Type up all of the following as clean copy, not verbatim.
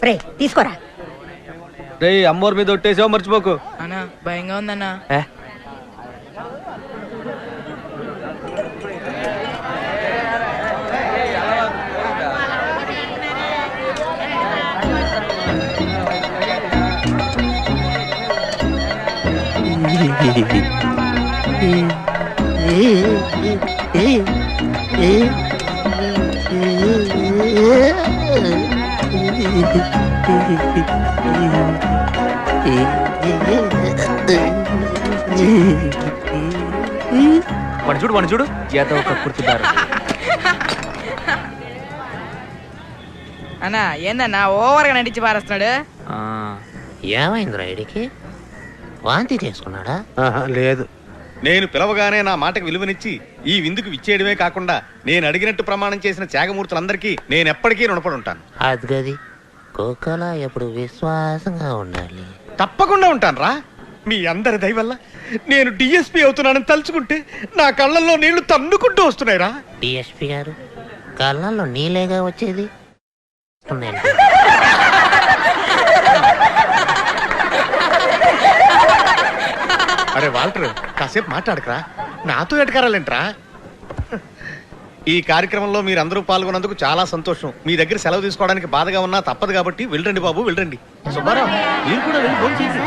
రే తీసుకోరా. రే అమ్మోర్ మీద ఒట్టేసావు మర్చిపోకు. అన్నా భయంగా ఉందన్నా. మన చూడు ఏదో ఒక కుర్తున్నారు. అన్నా ఏందన్నా ఓవర్గా నటించి పారేస్తున్నాడు. ఏమైందిరా ఇడికి? వాంతి చేసుకున్నాడా? లేదు. నేను పిలవగానే నా మాటకు విలువనిచ్చి ఈ విందుకు విచ్చేయడమే కాకుండా నేను అడిగినట్టు ప్రమాణం చేసిన త్యాగమూర్తులందరికీ నేను ఎప్పటికీ రుణపడి ఉంటాను. అది గది కుక్కలా ఎప్పుడు విశ్వాసంగా ఉండాలి. తప్పకుండా ఉంటాను రా. మీ అందరి దయ వల్ల నేను డిఎస్పీ అవుతున్నానని తలుచుకుంటే నా కళ్ళల్లో నీళ్లు తన్నుకుంటూ వస్తున్నాయి రా. డిఎస్పీ గారు కళ్ళల్లో నీళ్ళేగా వచ్చేది. అరే వాల్టర్, కాసేపు మాట్లాడకరా, నాతో ఎటకారాలేంట్రా? ఈ కార్యక్రమంలో మీరందరూ పాల్గొన్నందుకు చాలా సంతోషం. మీ దగ్గర సెలవు తీసుకోవడానికి బాధగా ఉన్నా తప్పదు కాబట్టి వెళ్ళండి బాబు, వెళ్ళండి. సుబ్బారావు మీరు కూడా వెళ్ళి ఫోన్ చేయండి.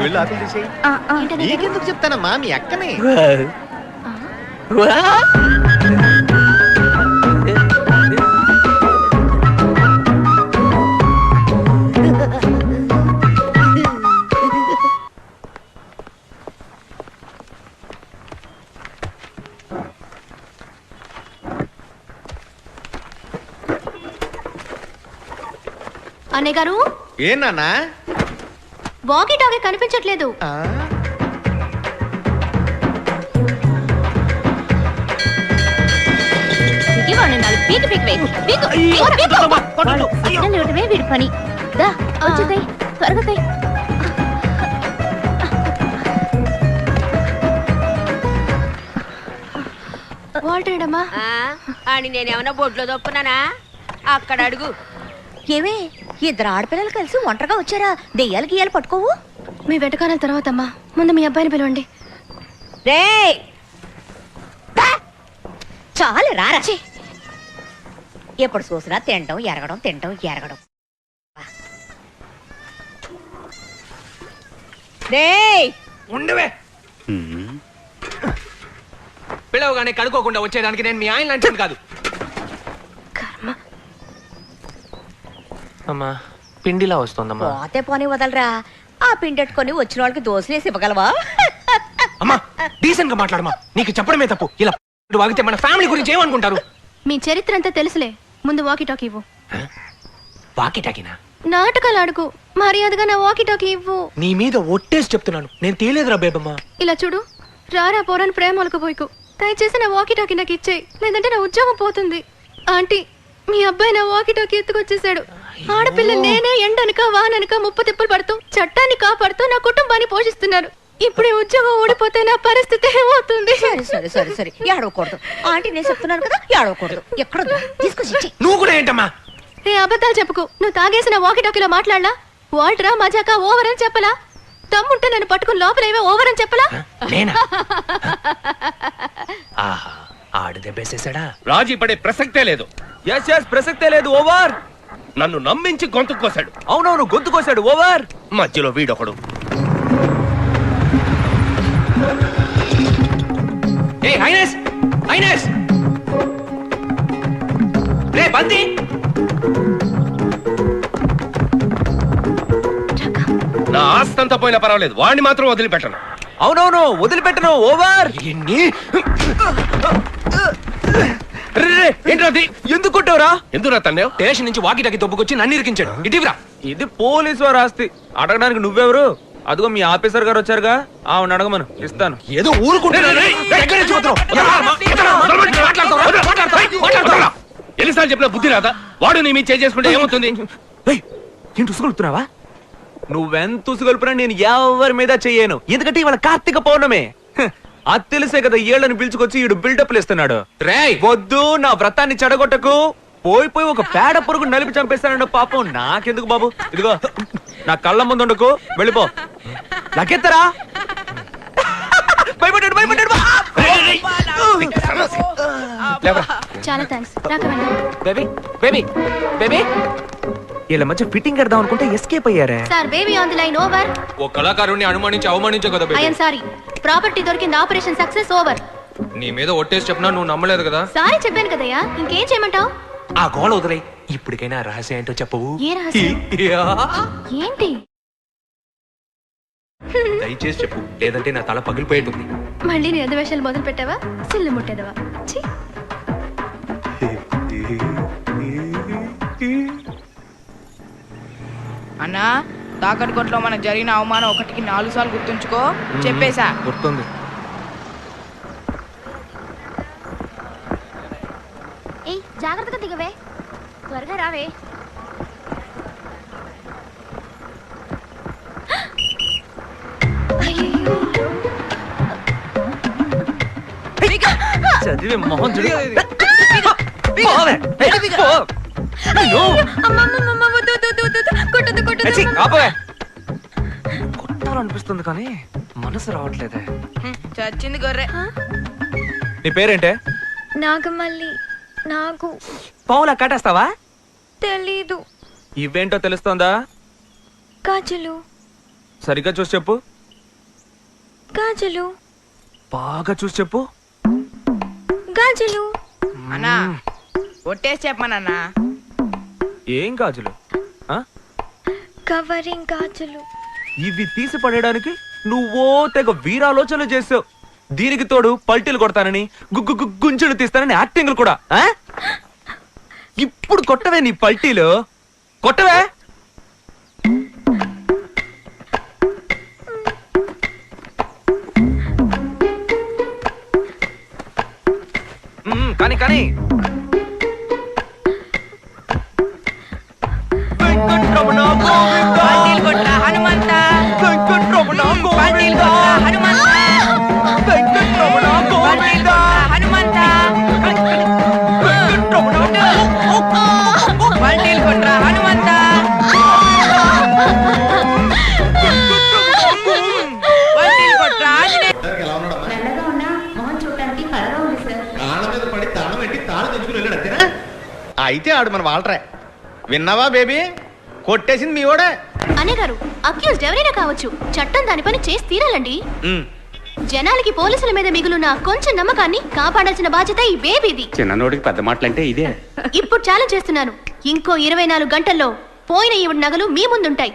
వెళ్ళి ఆపిల్ చేసేయి. నీకెందుకు చెప్తానమ్మా, మీ అక్కనే. అన్నయ్య గారు ఏనా వాకీ టాకీ కనిపించట్లేదు. వీడి పని త్వరగా. వాల్టేడమ్మా అని నేనేమన్నా బొడ్లో దొప్పున్నానా? అక్కడ అడుగు. ఏమే ఇద్దరు ఆడపిల్లలు కలిసి ఒంటరిగా వచ్చారా? దెయ్యాలు గియ్యాలు పట్టుకోవు. మీ వెటకారాల తర్వాత అమ్మా, ముందు మీ అబ్బాయిని పిలవండి. రే చాలు రారా. ఎప్పుడు చూసినా తినడం ఎరగడం, తినడం ఎరగడం. రే ఉండవే, పిలవగానే కడుక్కోకుండా వచ్చేదానికి నేను మీ ఆయన లాంటి కాదు. అమ్మా పిండిలా వస్తుందమ్మా. పోతే పోనీ వదలరా. ఆ పిండెట్టుకొని వచ్చిన వాళ్ళకి దోశలేసి ఇవ్వగలవా? అమ్మా డీసెంట్ గా మాట్లాడమా, నీకు చెప్పడమే తప్పు. ఇలా వాగితే మన ఫ్యామిలీ గురించి ఏమనుకుంటారు? మీ చరిత్ర అంతా తెలుసులే, ముందు వాకీ టాకీ ఇవ్వు. వాకీ టాకీనా? నాటకాలు ఆడుకు, మర్యాదగా నా వాకీ టాకీ ఇవ్వు. నీ మీద ఒట్టేసి చెప్తున్నాను, నేను తేలేదురా బేబమ్మా. ఇలా చూడు, రారా పోరాని ప్రేమలకు పోయికు. దయచేసి నా వాకీ టాకీ నాకు ఇచ్చేయి, లేదంటే నా ఉద్యోగం పోతుంది. ఆంటీ, మీ అబ్బాయి నా వాకీ టాకీ ఎత్తుకొచ్చేసాడు. ఆడపిల్ల నేనే ఎండనక వాననక ముప్పు తిప్పులు పడుతూ చట్టాన్ని కాపాడుతూ నా కుటుంబాన్ని పోషిస్తున్నాను. ఇప్పుడు ఉద్యోగం ఊడిపోతే నా పరిస్థితి ఏమవుతుంది? సరే సరే సరే ఏడవకూడదు ఆంటీ, నేను చెప్తున్నాను కదా, ఏడవకూడదు. ఎక్కడ తీసుకొచ్చి నువ్వు కూడా ఏంటమ్మా? రే అబద్ధాలు చెప్పుకు. నువ్వు తాగేసిన వాకీ టాకీలో మాట్లాడలా? వాల్టరా మజాకా ఓవర్ అని చెప్పలా? తమ్ముంటే నన్ను పట్టుకుని లోపల ఏవో ఓవర్ అని చెప్పలా? ఆడు దెబ్బేసేసాడా? రాజీ పడే ప్రసక్తే లేదు. ప్రసక్తే లేదు. ఓవర్. నన్ను నమ్మించి గొంతు కోసాడు. అవునవును, గొంతు కోసాడు. ఓవర్. మధ్యలో వీడొకడు. బంతి నా ఆస్తంతా పోయినా పర్వాలేదు, వాడిని మాత్రం వదిలిపెట్టను. అవునవును, వదిలిపెట్టను. ఓవర్. ఏంటది? ఎందుకు కొట్టావురా? ఎందుకు తన్నావు? స్టేషన్ నుంచి వాకిటాకి తొప్పుకొచ్చి నన్ను ఇరికించాడు. ఇటీవరా, ఇది పోలీసు వారు ఆస్తి. అడగడానికి నువ్వెవరు? అదిగో మీ ఆఫీసర్ గారు వచ్చారుగా, ఆవిడ అడగమను, ఇస్తాను. ఏదో ఊరుకుంటున్నా. ఎన్నిసార్లు చెప్పినా బుద్ధి రాదా? వాడు నీ మీద చేసుకుంటే ఏమవుతుంది? ఏంటి ఉసుగొలుపుతున్నావా? నువ్వెంత ఉసుగొలుపునా నేను ఎవరి మీద చెయ్యను, ఎందుకంటే ఇవాళ కార్తీక పౌర్ణమి. అది తెలిసే కదా ఏళ్ళని పిలుచుకొచ్చి ఈడు బిల్డప్లు ఇస్తున్నాడు. రేయ్ వద్దు, నా వ్రతాన్ని చెడగొట్టకు. పోయి పోయి ఒక పేడ పురుగు నలిపి చంపేస్తానండి పాపం. నాకెందుకు బాబు, ఇదిగో నా కళ్ళ ముందు ఉండకు, వెళ్ళిపో. లకెత్తరా భయపడ్డాడు భయపడ్డాడు. చాలా థ్యాంక్స్. రాకమండి. బేబీ బేబీ బేబీ వీళ్ళ మధ్య ఫిట్టింగ్ కడదాం అనుకుంటే ఎస్కేప్ అయ్యారే. Sir baby on the line over. ఓ కళాకారుని అనుమానించి అవమానించే కదా I baby. Am sorry. Property దొరికింది. Operation success over. నీ మీద ఒట్టేసి చెప్పినా నువ్వు నమ్మలేదు కదా. సారీ చెప్పాను కదయ్యా, ఇంకేం చేయమంటావు? ఆ గోళ వదిలే, ఇప్పటికైనా రహస్యం ఏంటో చెప్పవు. ఏ రహస్యం? ఏంటి? దయచేసి చెప్పు, లేదంటే నా తల పగిలిపోయేటుంది. మళ్ళీ నీ వేషాలు మొదలు పెట్టావా? సిల్లు ముట్టేదవా? ఛీ. అన్నా, తాకట్టు కొట్లో మనకు జరిగిన అవమానం 1కి 4 సార్లు గుర్తుంచుకో. చెప్పేశా. గుర్తుంది. ఏయ్ జాగ్రత్తగా దిగవే, త్వరగా రావే. చదివే మొహం చూడు. కొట్టాలనిపిస్తుంది కానీ మనసు రావట్లేదే. చచ్చింది గొర్రె. నీ పేరేంటే? నాగమల్లి. నాకు పావులా కాటేస్తావా? తెలీదు. ఇవేంటో తెలుస్తోందా? గాజులు. సరిగ్గా చూసి చెప్పు. గాజులు. బాగా చూసి చెప్పు. గాజులు. అన్నా ఒట్టేసి చెప్పమనన్నా. ఏం గాజులు? ఆ? కవరింగ్ గాజులు. ఇవి తీసి పడేయడానికి నువ్వో తెగ వీరాలోచనలు చేసావు. దీనికి తోడు పల్టీలు కొడతానని, గుంజులు తీస్తానని యాక్టింగ్లు కూడా. ఆ? ఇప్పుడు కొట్టవే నీ పల్టీలు, కొట్టవే. కానీ కానీ వెంకటరమణ గోవిందా, పల్టీలు కొట్రా హనుమంత. వెంకటరమణ పల్టీలు గోవిందా, కొట్రా హనుమంత. వెంకటరమణ గోవిందా, హనుమంత. వెంకటరమణ. పల్టీలు కొట్రా హనుమంత. పల్టీలు కొట్రా ఆంజనేయ. అయితే ఆడు మన వాల్టరే. విన్నావా బేబీ, కొట్టేసింది మీ ఓడే. అనే గారు, అక్యూజ్డ్ ఎవరైనా కావచ్చు, చట్టం దాని పని చేసి తీరాలండి. జనాలకి పోలీసుల మీద మిగులున్న కొంచెం నమ్మకాన్ని కాపాడాల్సిన బాధ్యత ఈ బేబీది. చిన్ననోడికి పెద్ద మాటలంటే ఇదే. ఇప్పుడు ఛాలెంజ్ చేస్తున్నాను, ఇంకో 24 గంటల్లో పోయిన ఈవిడ నగలు మీ ముందుంటాయి.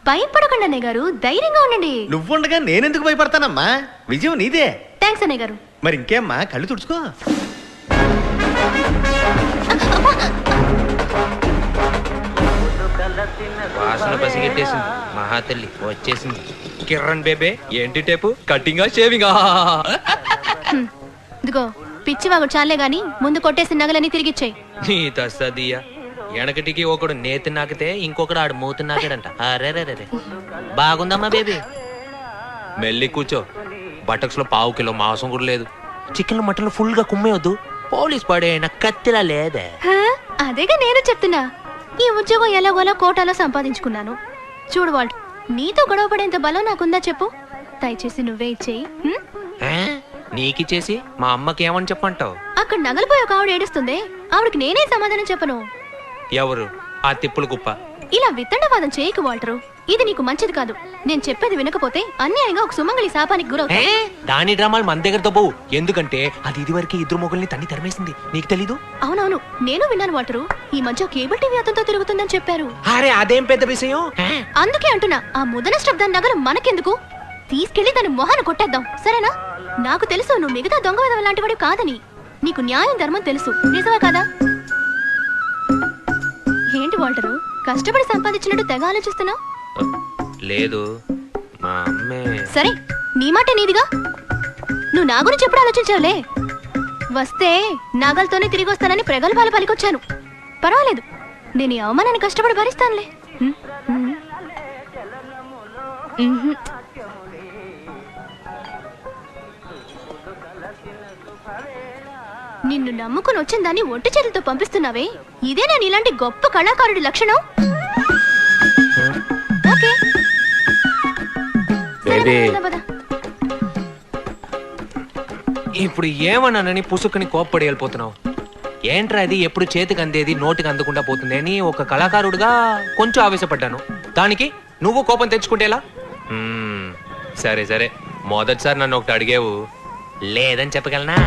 భయపడకండి అన్నయ్య గారు, ధైర్యంగా ఉండండి. నువ్వుండగా నేనెందుకు భయపడతానమ్మా, విజయం నీదే. థ్యాంక్స్ అన్నయ్య గారు. మరి ఇంకేమ్మా, కళ్ళు తుడుచుకో. వాసన పసిగట్టేసింది, మహాతల్లి వచ్చేసింది. కిరణ్ బేబే, ఏంటి టేపు? కటింగా షేవింగా? ఇదిగో పిచ్చివాగుడు చాలే గాని ముందు కొట్టేసిన నగలని తిరిగిచ్చేయి. నీ తస్సదియ్యా, వెనకటికి ఒకడు నేతి నాకితే ఇంకొకడు ఆడు మూతి నాకాడంట. అరే రే రే, బాగుందమ్మా బేబీ. మెల్లి కూర్చో. బటక్స్ లో పావు కిలో మాంసం కూడా లేదు. చికెన్ మటన్ ఫుల్ గా కుమ్మేయొద్దు, పోలీస్ పడేయన కత్తిలా లేదే. అదేగా నేను చెప్తున్నా. ఈ ఉద్యోగం ఎలాగోలా కోటాలో సంపాదించుకున్నాను. చూడు వాల్ట్, నీతో గొడవ పడేంత బలం నాకుందా చెప్పు? దయచేసి నువ్వే ఇచ్చేయి. నీకిచ్చేసి మా అమ్మకి ఏమని చెప్పంటావు? అక్కడ నగలిపోయి ఒక ఆవిడ ఏడుస్తుంది, ఆవిడకి నేనే సమాధానం చెప్పను. ఎవరు? ఆ తిప్పుల కుప్ప. ఇలా వితండవాదం చేయకు వాల్టరు, ఇది నీకు మంచిది కాదు. నేను చెప్పేది వినకపోతే అన్యాయంగా ఒక సుమంగళి శాపానికి గురవుతా. దాని డ్రామాలు మన దగ్గరతో పోవు, ఎందుకంటే అది ఇదివరకు ఇద్దరు మొగుల్ని తన్ని తరిమేసింది. నీకు తెలీదు? అవునవును, నేను విన్నాను వాల్టరు. ఈ మధ్య కేబుల్ టీవీ అతనితో తిరుగుతుందని చెప్పారు. అరే అదేం పెద్ద విషయం. అందుకే అంటున్నా, ఆ ముదన శబ్దాన్ని నగలు మనకెందుకు? తీసుకెళ్లి దాని మొహాన్ని కొట్టేద్దాం, సరేనా? నాకు తెలుసు నువ్వు మిగతా దొంగ విధవ లాంటి వాడు కాదని. నీకు న్యాయం ధర్మం తెలుసు, నిజమా కాదా? ఏంటి వాల్టరు, కష్టపడి సంపాదించినట్టు తెగ ఆలోచిస్తున్నావు? లేదు, మా అమ్మే. సరే, నీ మాట నీదిగా. నువ్వు నా గురించి ఎప్పుడు ఆలోచించావులే. వస్తే నాగలతోనే తిరిగి వస్తానని ప్రగల్భాలు పలికొచ్చాను. పర్వాలేదు, నేను ఈ అవమానాన్ని కష్టపడి భరిస్తానులే. నిన్ను నమ్ముకుని వచ్చిన దాన్ని ఒంటి చేతులతో పంపిస్తున్నావే, ఇదే నేను ఇలాంటి గొప్ప కళాకారుడి లక్షణం. ఓకే బేబీ వెళ్దాం పద. ఇప్పుడు ఏమన్నానని పుసుకుని కోప్పడి వెళ్ళిపోతున్నావు? ఏంట్రా ఇది ఎప్పుడు చేతికి అందేది నోటికి అందకుండా పోతుంది అని ఒక కళాకారుడిగా కొంచెం ఆవేశపడ్డాను. దానికి నువ్వు కోపం తెచ్చుకుంటేలా? సరే సరే, మొదటిసారి నన్ను ఒకటి అడిగావు, లేదని చెప్పగలనా?